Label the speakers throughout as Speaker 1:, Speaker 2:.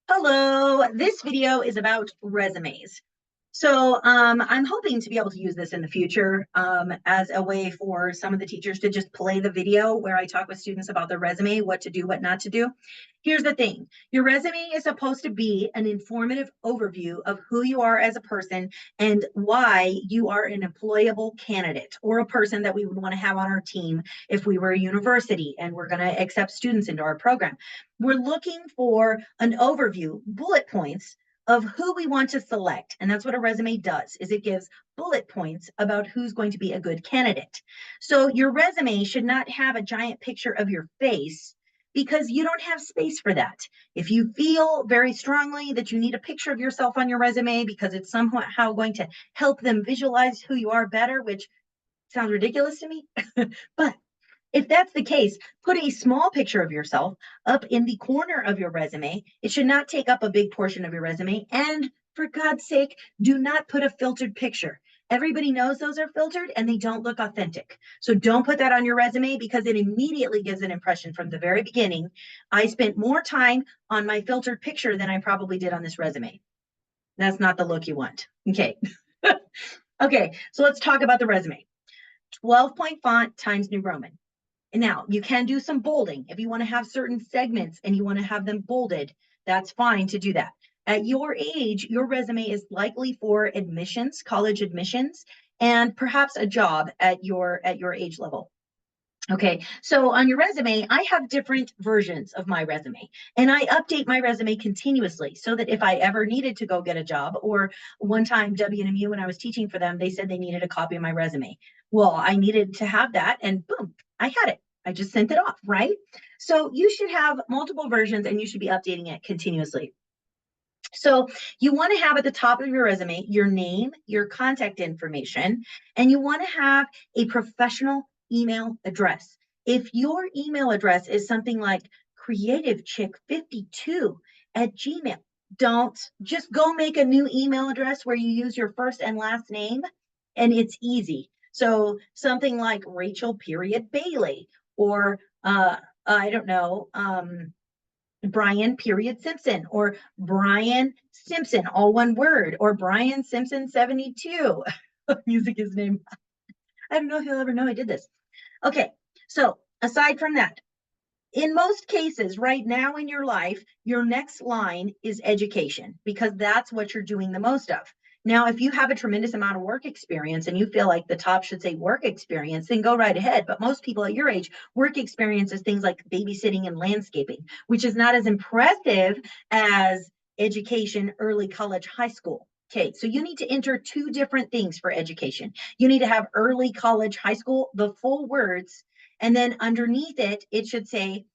Speaker 1: Hello, this video is about resumes. I'm hoping to be able to use this in the future as a way for some of the teachers to just play the video where I talk with students about their resume, what to do, what not to do. Here's the thing. Your resume is supposed to be an informative overview of who you are as a person and why you are an employable candidate or a person that we would want to have on our team if we were a university and we're going to accept students into our program. We're looking for an overview, bullet points of who we want to select. And that's what a resume does, is it gives bullet points about who's going to be a good candidate. So your resume should not have a giant picture of your face because you don't have space for that. If you feel very strongly that you need a picture of yourself on your resume because it's somehow going to help them visualize who you are better, which sounds ridiculous to me, but if that's the case, put a small picture of yourself up in the corner of your resume. It should not take up a big portion of your resume. And for God's sake, do not put a filtered picture. Everybody knows those are filtered and they don't look authentic. So don't put that on your resume because it immediately gives an impression from the very beginning. I spent more time on my filtered picture than I probably did on this resume. That's not the look you want. Okay. Okay, so let's talk about the resume. 12-point font, Times New Roman. Now, you can do some bolding. If you want to have certain segments and you want to have them bolded, that's fine to do that. At your age, your resume is likely for admissions, college admissions, and perhaps a job at your age level. Okay, so on your resume, I have different versions of my resume, and I update my resume continuously so that if I ever needed to go get a job, or one time WNMU, when I was teaching for them, they said they needed a copy of my resume. Well, I needed to have that, and boom, I had it. I just sent it off, right? So you should have multiple versions and you should be updating it continuously. So you want to have at the top of your resume your name, your contact information, and you want to have a professional email address. If your email address is something like creativechick52 at Gmail, don't just go make a new email address where you use your first and last name and it's easy. So something like Rachel period Bailey or I don't know, Brian period Simpson or Brian Simpson, all one word, or Brian Simpson 72 using his name. I don't know if he'll ever know I did this. Okay, so aside from that, in most cases right now in your life, your next line is education because that's what you're doing the most of. Now, if you have a tremendous amount of work experience and you feel like the top should say work experience, then go right ahead. But most people at your age, work experience is things like babysitting and landscaping, which is not as impressive as education, early college, high school. Okay, so you need to enter two different things for education. You need to have early college, high school, the full words, and then underneath it, it should say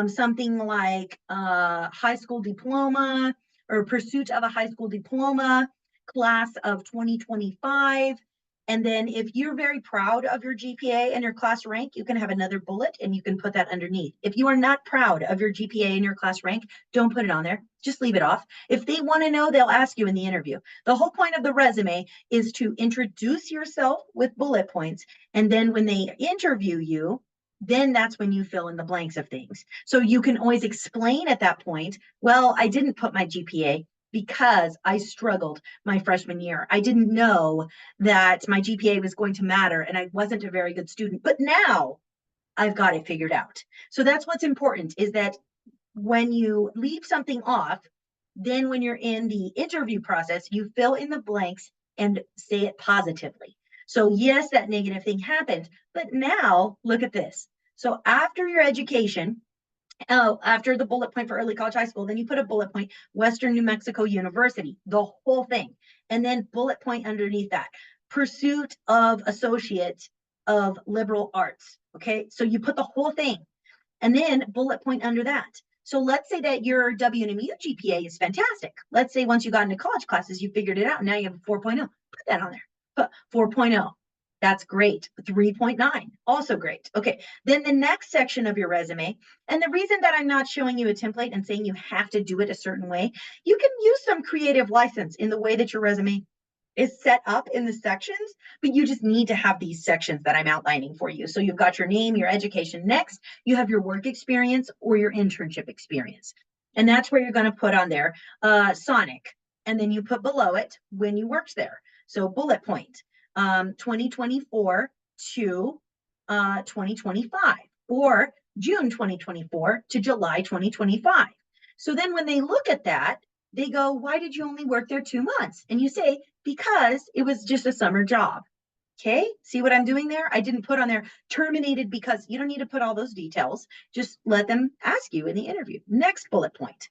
Speaker 1: something like high school diploma or pursuit of a high school diploma, class of 2025. And then if you're very proud of your GPA and your class rank, you can have another bullet and you can put that underneath. If you are not proud of your GPA and your class rank, don't put it on there. Just leave it off. If they want to know, they'll ask you in the interview. The whole point of the resume is to introduce yourself with bullet points. And then when they interview you, then that's when you fill in the blanks of things. So you can always explain at that point, well, I didn't put my GPA because I struggled my freshman year. I didn't know that my GPA was going to matter and I wasn't a very good student, but now I've got it figured out. So that's what's important is that when you leave something off, then when you're in the interview process, you fill in the blanks and say it positively. So yes, that negative thing happened, but now look at this. So after your education, after the bullet point for early college, high school, then you put a bullet point, Western New Mexico University, the whole thing. And then bullet point underneath that, pursuit of associate of liberal arts. Okay, so you put the whole thing and then bullet point under that. So let's say that your WNMU GPA is fantastic. Let's say once you got into college classes, you figured it out. Now you have a 4.0. Put that on there. Put 4.0. That's great. 3.9, also great. Okay, then the next section of your resume, and the reason that I'm not showing you a template and saying you have to do it a certain way, you can use some creative license in the way that your resume is set up in the sections, but you just need to have these sections that I'm outlining for you. So you've got your name, your education. Next, you have your work experience or your internship experience. And that's where you're going to put on there Sonic. And then you put below it when you worked there. So bullet point, 2024 to 2025, or June 2024 to July 2025. So then when they look at that, they go, why did you only work there 2 months? And you say, because it was just a summer job. Okay, see what I'm doing there? I didn't put on there terminated because you don't need to put all those details. Just let them ask you in the interview. Next bullet point,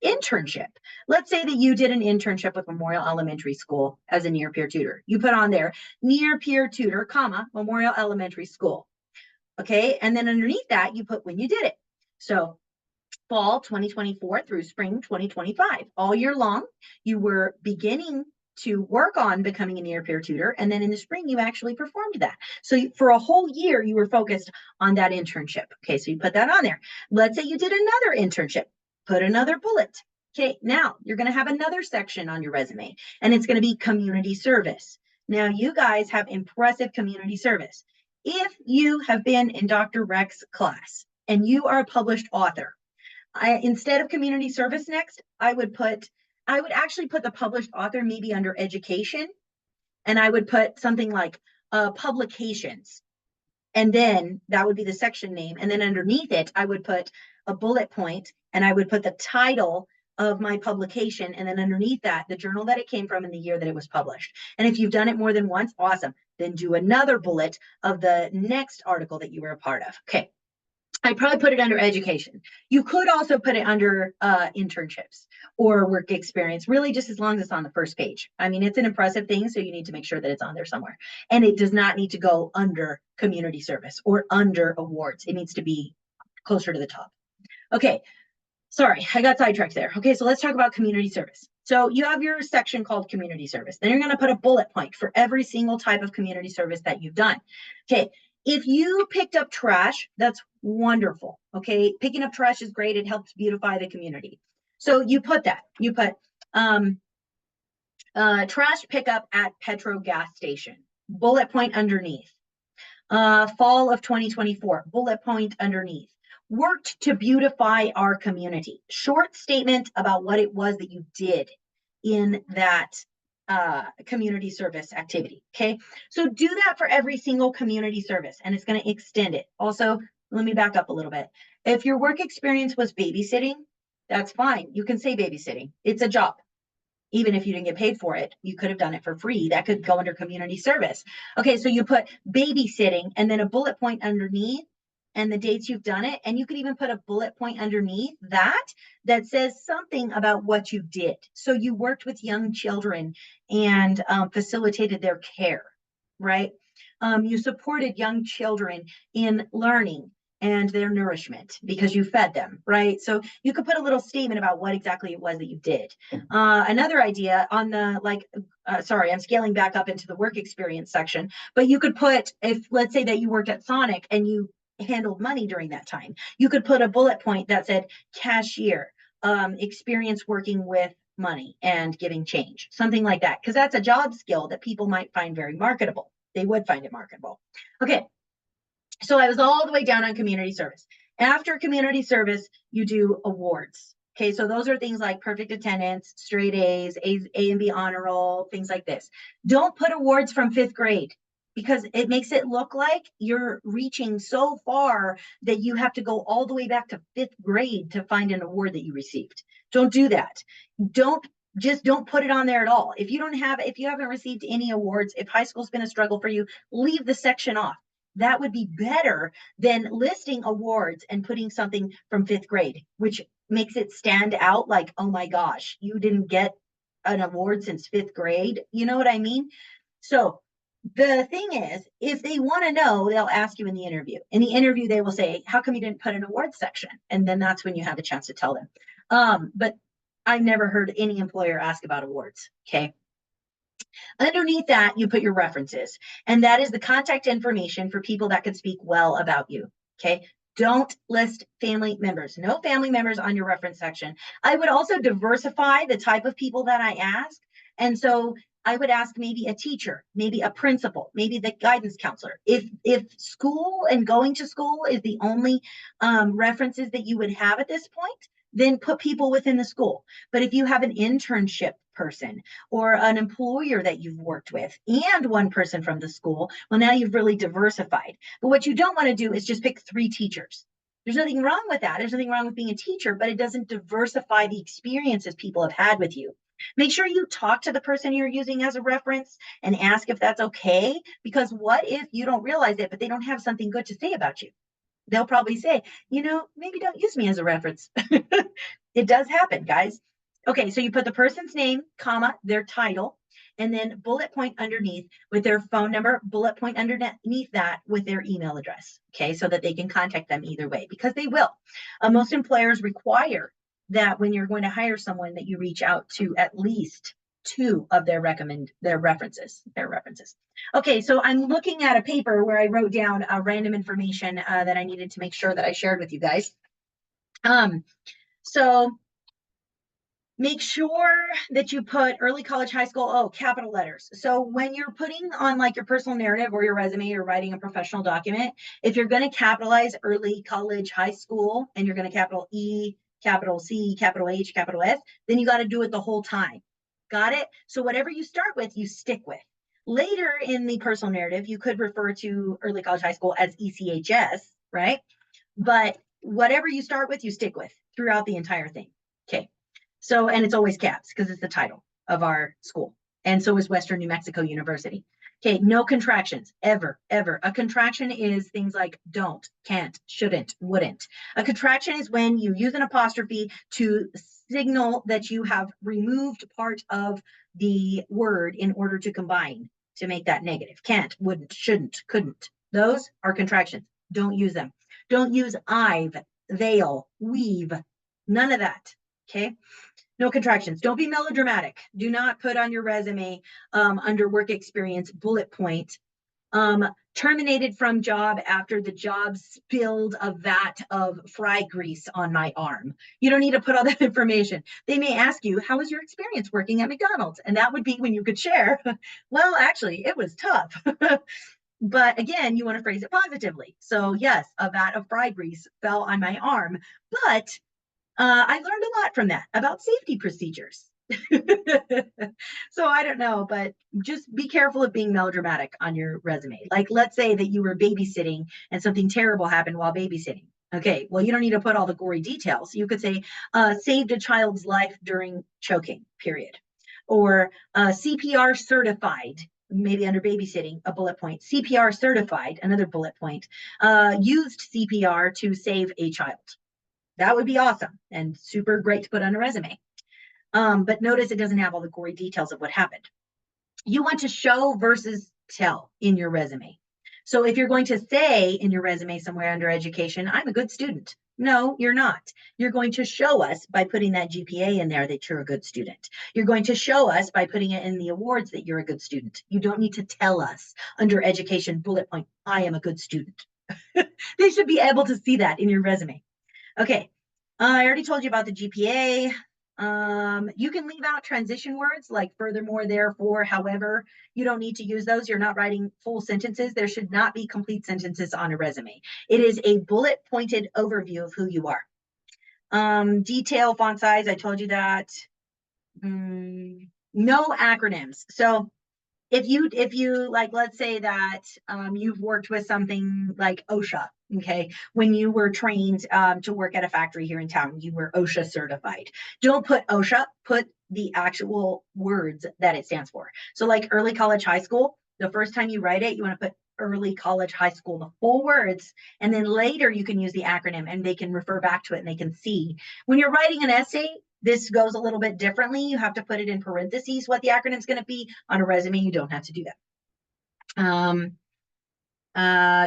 Speaker 1: internship. Let's say that you did an internship with Memorial Elementary School as a near peer tutor. You put on there near peer tutor, comma, Memorial Elementary School. Okay, and then underneath that, you put when you did it. So fall 2024 through spring 2025, all year long, you were beginning to work on becoming a near peer tutor. And then in the spring, you actually performed that. So for a whole year, you were focused on that internship. Okay, so you put that on there. Let's say you did another internship, put another bullet. Okay, now you're going to have another section on your resume, and it's going to be community service. Now, you guys have impressive community service. If you have been in Dr. Rex class and you are a published author, instead of community service next, I would actually put the published author maybe under education, and I would put something like publications, and then that would be the section name. And then underneath it, I would put a bullet point, and I would put the title of my publication, and then underneath that, the journal that it came from and the year that it was published. And if you've done it more than once, awesome. Then do another bullet of the next article that you were a part of. Okay. I'd probably put it under education. You could also put it under internships or work experience, really just as long as it's on the first page. I mean, it's an impressive thing, so you need to make sure that it's on there somewhere. And it does not need to go under community service or under awards. It needs to be closer to the top. Okay, sorry, I got sidetracked there. Okay, so let's talk about community service. So you have your section called community service. Then you're going to put a bullet point for every single type of community service that you've done. Okay, if you picked up trash, that's wonderful. Okay, picking up trash is great. It helps beautify the community. So you put that. You put trash pickup at Petro gas station. Bullet point underneath. Fall of 2024. Bullet point underneath. Worked to beautify our community. Short statement about what it was that you did in that community service activity. Okay, so do that for every single community service, and it's going to extend it. Also, let me back up a little bit. If your work experience was babysitting, that's fine. You can say babysitting. It's a job. Even if you didn't get paid for it, you could have done it for free. That could go under community service. Okay, so you put babysitting and then a bullet point underneath and the dates you've done it. And you could even put a bullet point underneath that says something about what you did. So you worked with young children and facilitated their care, right? You supported young children in learning and their nourishment because you fed them, right? So you could put a little statement about what exactly it was that you did. Another idea on the sorry, I'm scaling back up into the work experience section, but you could put, if let's say that you worked at Sonic and you handled money during that time, you could put a bullet point that said cashier, experience working with money and giving change, something like that, because that's a job skill that people might find very marketable. They would find it marketable. Okay, so I was all the way down on community service. After community service, you do awards. Okay, so those are things like perfect attendance, straight A's, A and B honor roll, things like this. Don't put awards from 5th grade because it makes it look like you're reaching so far that you have to go all the way back to 5th grade to find an award that you received. Don't do that. Don't put it on there at all. If you haven't received any awards, if high school's been a struggle for you, leave the section off. That would be better than listing awards and putting something from 5th grade, which makes it stand out like, oh my gosh, you didn't get an award since 5th grade. You know what I mean? So the thing is, if they want to know, they'll ask you in the interview. In the interview, they will say, how come you didn't put an awards section? And then that's when you have a chance to tell them. But I've never heard any employer ask about awards. Okay. Underneath that, you put your references, and that is the contact information for people that can speak well about you. Okay. Don't list family members. No family members on your reference section. I would also diversify the type of people that I ask. And so I would ask maybe a teacher, maybe a principal, maybe the guidance counselor. If school and going to school is the only references that you would have at this point, then put people within the school. But if you have an internship person or an employer that you've worked with and one person from the school, well, now you've really diversified. But what you don't want to do is just pick 3 teachers. There's nothing wrong with that. There's nothing wrong with being a teacher, but it doesn't diversify the experiences people have had with you. Make sure you talk to the person you're using as a reference and ask if that's okay, because what if you don't realize it, but they don't have something good to say about you? They'll probably say, maybe don't use me as a reference. It does happen, guys. Okay, so you put the person's name, comma, their title, and then bullet point underneath with their phone number, bullet point underneath that with their email address. Okay, so that they can contact them either way, because they will. Most employers require that when you're going to hire someone that you reach out to at least 2 of their references. Okay, so I'm looking at a paper where I wrote down random information that I needed to make sure that I shared with you guys. So make sure that you put early college, high school, capital letters. So when you're putting on like your personal narrative or your resume or writing a professional document, if you're going to capitalize early college, high school, and you're going to capital E, capital C, capital H, capital S, then you got to do it the whole time. Got it? So whatever you start with, you stick with. Later in the personal narrative, you could refer to early college, high school as ECHS, right? But whatever you start with, you stick with throughout the entire thing. Okay. So, and it's always caps because it's the title of our school. And so is Western New Mexico University. Okay, no contractions, ever, ever. A contraction is things like don't, can't, shouldn't, wouldn't. A contraction is when you use an apostrophe to signal that you have removed part of the word in order to combine to make that negative. Can't, wouldn't, shouldn't, couldn't. Those are contractions. Don't use them. Don't use I've, they'll, we've, none of that. Okay. No contractions. Don't be melodramatic. Do not put on your resume under work experience bullet point. Terminated from job after the job spilled a vat of fry grease on my arm. You don't need to put all that information. They may ask you, how was your experience working at McDonald's? And that would be when you could share, well, actually, it was tough. But again, you want to phrase it positively. So yes, a vat of fry grease fell on my arm, but I learned a lot from that about safety procedures. So I don't know, but just be careful of being melodramatic on your resume. Like, let's say that you were babysitting and something terrible happened while babysitting. Okay, well, you don't need to put all the gory details. You could say, saved a child's life during choking, period. Or CPR certified, maybe under babysitting, a bullet point. CPR certified, another bullet point. Used CPR to save a child. That would be awesome and super great to put on a resume. But notice it doesn't have all the gory details of what happened. You want to show versus tell in your resume. So if you're going to say in your resume somewhere under education, I'm a good student. No, you're not. You're going to show us by putting that GPA in there that you're a good student. You're going to show us by putting it in the awards that you're a good student. You don't need to tell us under education bullet point, I am a good student. They should be able to see that in your resume. Okay, I already told you about the GPA. You can leave out transition words like furthermore, therefore, however. You don't need to use those. You're not writing full sentences. There should not be complete sentences on a resume. It is a bullet pointed overview of who you are. Detail, font size, I told you that. No acronyms. So if you like, let's say that you've worked with something like OSHA, okay, when you were trained to work at a factory here in town, you were OSHA certified. Don't put OSHA, put the actual words that it stands for. So like early college, high school, the first time you write it, you want to put early college, high school, the full words, and then later you can use the acronym and they can refer back to it and they can see. When you're writing an essay, this goes a little bit differently. You have to put it in parentheses what the acronym is going to be. On a resume, you don't have to do that.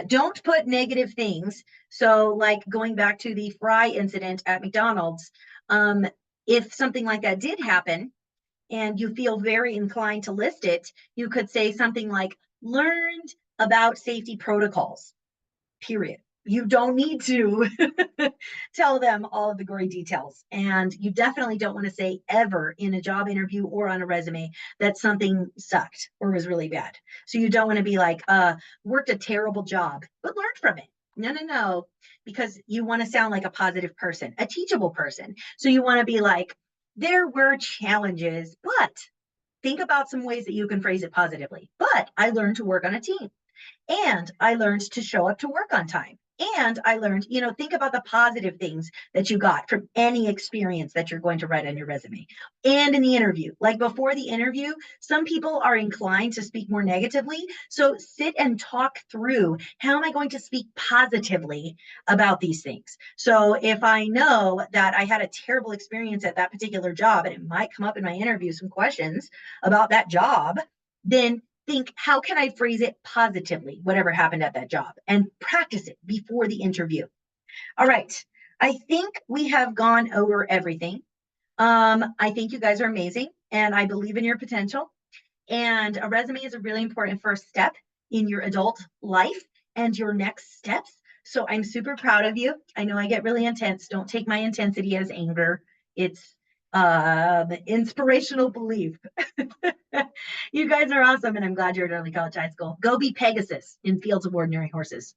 Speaker 1: Don't put negative things. So like going back to the fry incident at McDonald's, if something like that did happen and you feel very inclined to list it, you could say something like learned about safety protocols, period. You don't need to tell them all of the gory details. And you definitely don't want to say ever in a job interview or on a resume that something sucked or was really bad. So you don't want to be like, worked a terrible job, but learned from it. No. because you want to sound like a positive person, a teachable person. So you want to be like, there were challenges, but think about some ways that you can phrase it positively. But I learned to work on a team. And I learned to show up to work on time. And I learned, think about the positive things that you got from any experience that you're going to write on your resume. And in the interview, like before the interview, some people are inclined to speak more negatively. So sit and talk through, how am I going to speak positively about these things? So if I know that I had a terrible experience at that particular job, and it might come up in my interview, some questions about that job, then think, how can I phrase it positively, whatever happened at that job, and practice it before the interview. All right. I think we have gone over everything. I think you guys are amazing, and I believe in your potential. And a resume is a really important first step in your adult life and your next steps. So I'm super proud of you. I know I get really intense. Don't take my intensity as anger. It's inspirational belief. You guys are awesome, and I'm glad you're at Early College High School. Go be Pegasus in Fields of Ordinary Horses.